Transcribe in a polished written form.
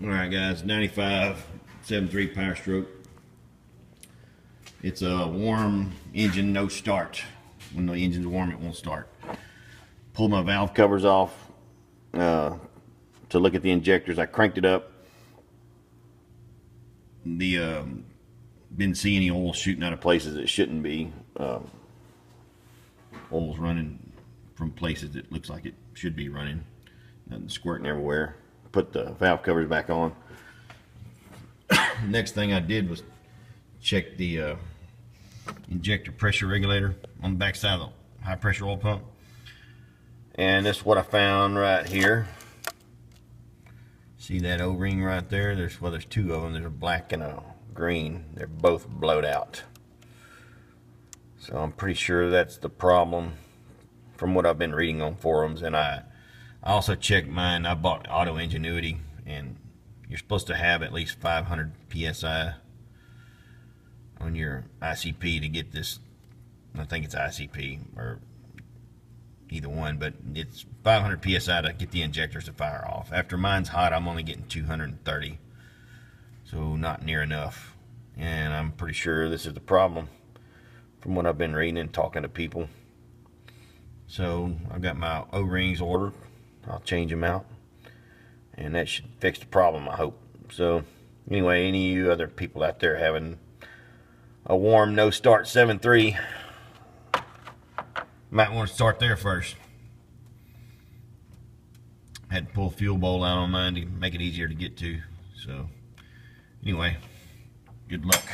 Alright guys, 95.73 power stroke. It's a warm engine, no start. When the engine's warm, it won't start. Pulled my valve covers off to look at the injectors. I cranked it up. Didn't see any oil shooting out of places it shouldn't be. Oil's running from places it looks like it should be running. Nothing squirting everywhere. Put the valve covers back on. Next thing I did was check the injector pressure regulator on the back side of the high pressure oil pump. And this is what I found right here. See that O-ring right there? There's two of them. There's a black and a green. They're both blowed out. So I'm pretty sure that's the problem from what I've been reading on forums. And I also checked mine. I bought Auto Ingenuity, and you're supposed to have at least 500 psi on your ICP to get this. I think it's ICP or either one, but it's 500 psi to get the injectors to fire off. After mine's hot, I'm only getting 230, so not near enough. And I'm pretty sure this is the problem from what I've been reading and talking to people. So I've got my O-rings ordered. I'll change them out, and that should fix the problem, I hope. So anyway, any of you other people out there having a warm no start 7.3, might want to start there first. Had to pull a fuel bowl out on mine to make it easier to get to. So anyway, good luck.